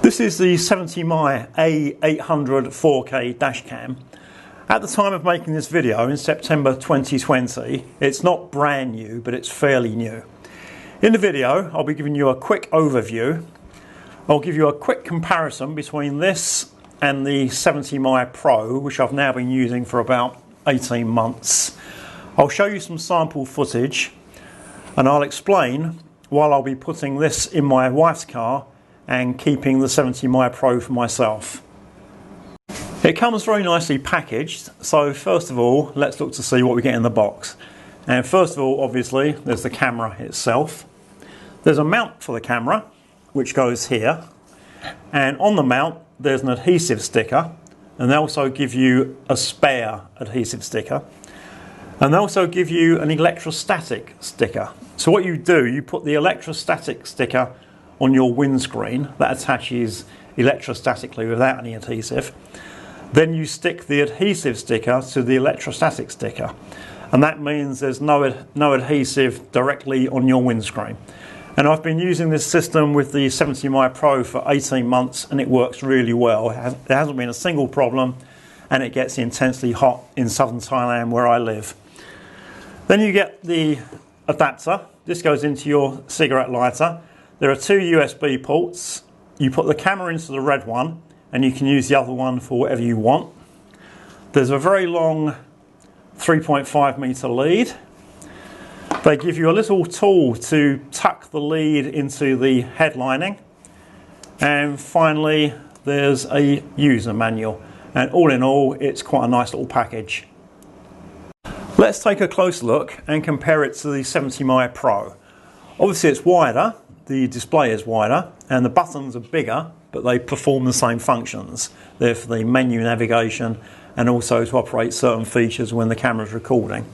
This is the 70mai A800 4K dashcam. At the time of making this video in September 2020, it's not brand new, but it's fairly new. In the video, I'll be giving you a quick overview. I'll give you a quick comparison between this and the 70mai Pro, which I've now been using for about 18 months. I'll show you some sample footage, and I'll explain why I'll be putting this in my wife's car and keeping the 70mai Pro for myself. It comes very nicely packaged, so first of all let's look to see what we get in the box. And first of all, obviously, there's the camera itself. There's a mount for the camera which goes here, and on the mount there's an adhesive sticker, and they also give you a spare adhesive sticker, and they also give you an electrostatic sticker. So what you do, you put the electrostatic sticker on your windscreen that attaches electrostatically without any adhesive. Then you stick the adhesive sticker to the electrostatic sticker, and that means there's no adhesive directly on your windscreen. And I've been using this system with the 70mai Pro for 18 months and it works really well. There hasn't been a single problem, and it gets intensely hot in southern Thailand where I live. Then you get the adapter. This goes into your cigarette lighter. There are two USB ports. You put the camera into the red one and you can use the other one for whatever you want. There's a very long 3.5 meter lead. They give you a little tool to tuck the lead into the head lining. And finally, there's a user manual. And all in all, it's quite a nice little package. Let's take a close look and compare it to the 70mai Pro. Obviously it's wider, the display is wider, and the buttons are bigger, but they perform the same functions. They're for the menu navigation and also to operate certain features when the camera's recording.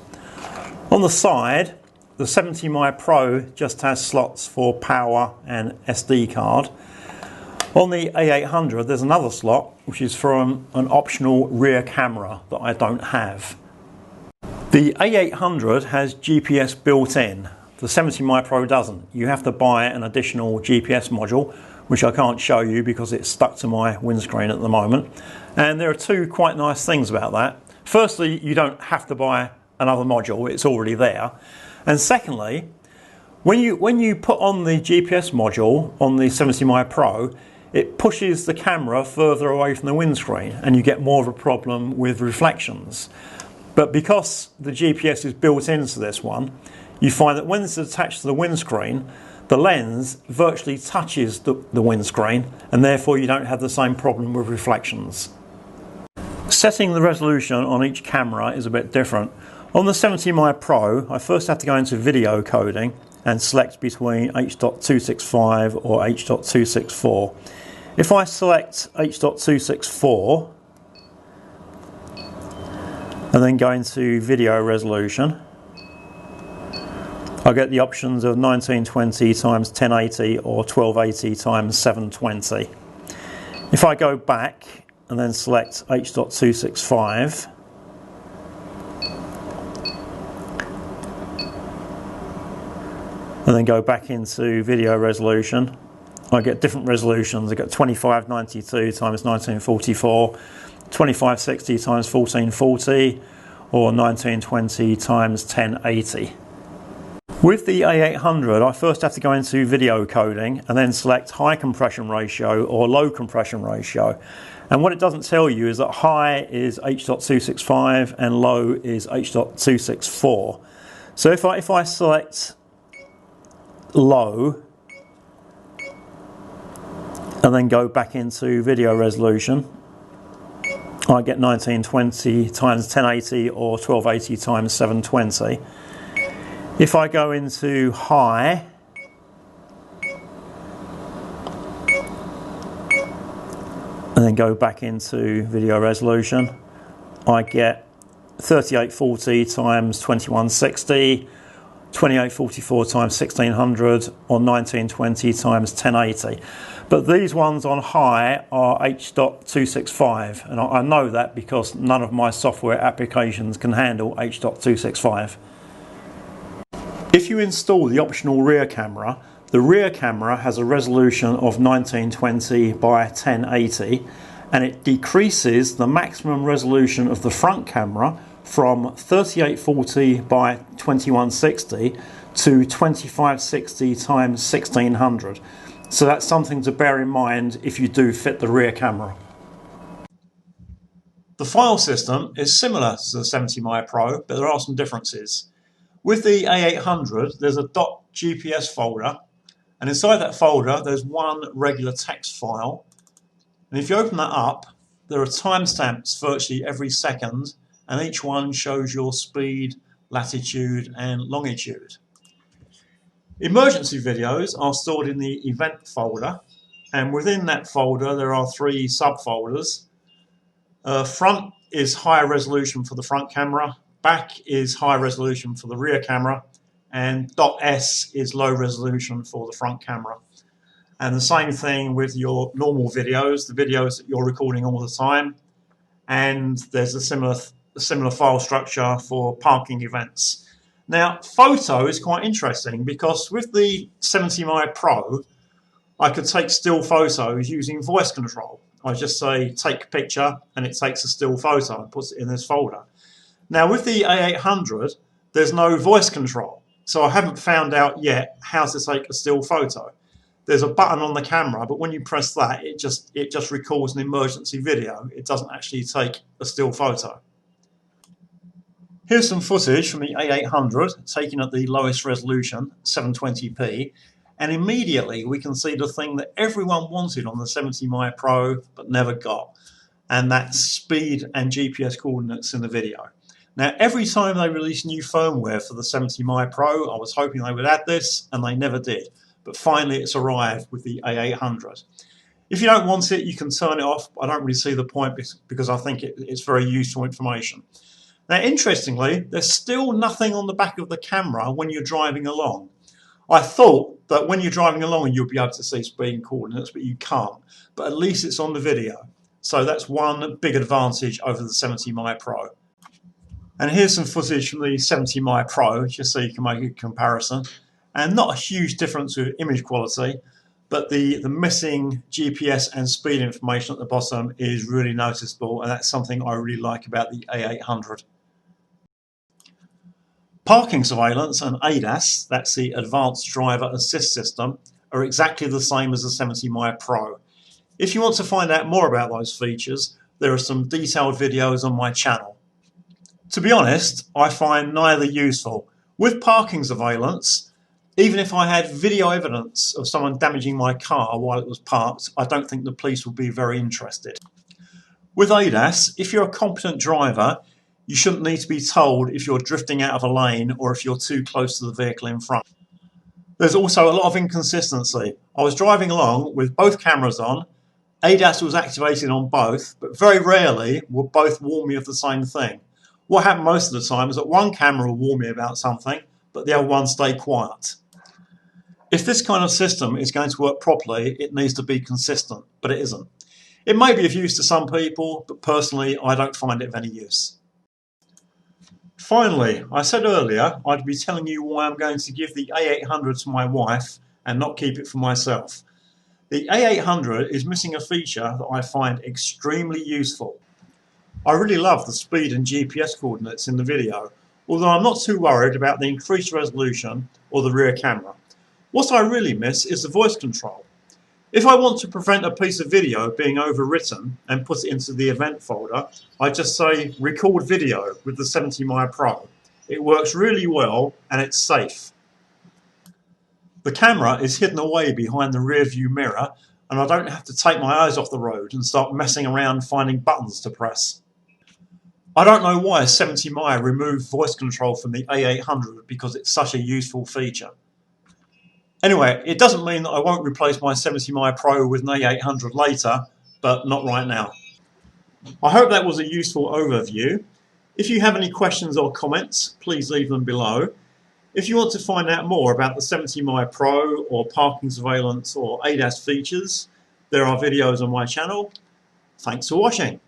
On the side, the 70mai Pro just has slots for power and SD card. On the A800 there's another slot which is for an optional rear camera that I don't have. The A800 has GPS built in. The 70mai Pro doesn't. You have to buy an additional GPS module, which I can't show you because it's stuck to my windscreen at the moment. And there are two quite nice things about that. Firstly, you don't have to buy another module, it's already there. And secondly, when you put on the GPS module on the 70mai Pro, it pushes the camera further away from the windscreen and you get more of a problem with reflections. But because the GPS is built into this one, you find that when it's attached to the windscreen, the lens virtually touches the windscreen, and therefore you don't have the same problem with reflections. Setting the resolution on each camera is a bit different. On the 70mai Pro, I first have to go into video coding and select between H.265 or H.264. If I select H.264 and then go into video resolution, I get the options of 1920 x 1080 or 1280 x 720. If I go back and then select H.265, and then go back into video resolution, I get different resolutions. I get 2592 x 1944, 2560 x 1440, or 1920 x 1080. With the A800, I first have to go into video coding and then select high compression ratio or low compression ratio. And what it doesn't tell you is that high is H.265 and low is H.264. So if I select low and then go back into video resolution, I get 1920 x 1080 or 1280 x 720. If I go into high and then go back into video resolution, I get 3840 x 2160, 2844 x 1600 or 1920 x 1080. But these ones on high are H.265, and I know that because none of my software applications can handle H.265. If you install the optional rear camera, The rear camera has a resolution of 1920 by 1080, and it decreases the maximum resolution of the front camera from 3840 by 2160 to 2560 times 1600. So that's something to bear in mind if you do fit the rear camera. The file system is similar to the 70mai Pro, but there are some differences. With the A800, there's a .gps folder, and inside that folder there's one regular text file. And if you open that up, there are timestamps virtually every second, and each one shows your speed, latitude and longitude. Emergency videos are stored in the event folder, and within that folder there are three subfolders. Front is high resolution for the front camera, back is high resolution for the rear camera, and .s is low resolution for the front camera. And the same thing with your normal videos, the videos that you're recording all the time. And there's a similar file structure for parking events. Now, photo is quite interesting because with the 70mai Pro, I could take still photos using voice control. I just say take a picture and it takes a still photo and puts it in this folder. Now with the A800, there's no voice control, so I haven't found out yet how to take a still photo. There's a button on the camera, but when you press that, it just records an emergency video. It doesn't actually take a still photo. Here's some footage from the A800 taken at the lowest resolution, 720p, and immediately we can see the thing that everyone wanted on the 70mai Pro but never got, and that's speed and GPS coordinates in the video. Now every time they release new firmware for the 70mai Pro, I was hoping they would add this, and they never did. But finally it's arrived with the A800. If you don't want it, you can turn it off. I don't really see the point because I think it's very useful information. Now interestingly, there's still nothing on the back of the camera when you're driving along. I thought that when you're driving along you'll be able to see speed and coordinates, but you can't. But at least it's on the video. So that's one big advantage over the 70mai Pro. And here's some footage from the 70mai Pro, just so you can make a comparison. And not a huge difference with image quality, but the missing GPS and speed information at the bottom is really noticeable, and that's something I really like about the A800. Parking surveillance and ADAS, that's the Advanced Driver Assist System, are exactly the same as the 70mai Pro. If you want to find out more about those features, there are some detailed videos on my channel. To be honest, I find neither useful. With parking surveillance, even if I had video evidence of someone damaging my car while it was parked, I don't think the police would be very interested. With ADAS, if you're a competent driver, you shouldn't need to be told if you're drifting out of a lane or if you're too close to the vehicle in front. There's also a lot of inconsistency. I was driving along with both cameras on, ADAS was activated on both, but very rarely would both warn me of the same thing. What happened most of the time is that one camera will warn me about something, but the other one stayed quiet. If this kind of system is going to work properly, it needs to be consistent, but it isn't. It may be of use to some people, but personally I don't find it of any use. Finally, I said earlier I'd be telling you why I'm going to give the A800 to my wife and not keep it for myself. The A800 is missing a feature that I find extremely useful. I really love the speed and GPS coordinates in the video, although I'm not too worried about the increased resolution or the rear camera. What I really miss is the voice control. If I want to prevent a piece of video being overwritten and put it into the event folder, I just say record video with the 70mai Pro. It works really well and it's safe. The camera is hidden away behind the rear view mirror, and I don't have to take my eyes off the road and start messing around finding buttons to press. I don't know why 70mai removed voice control from the A800 because it's such a useful feature. Anyway, it doesn't mean that I won't replace my 70mai Pro with an A800 later, but not right now. I hope that was a useful overview. If you have any questions or comments, please leave them below. If you want to find out more about the 70mai Pro or parking surveillance or ADAS features, there are videos on my channel. Thanks for watching.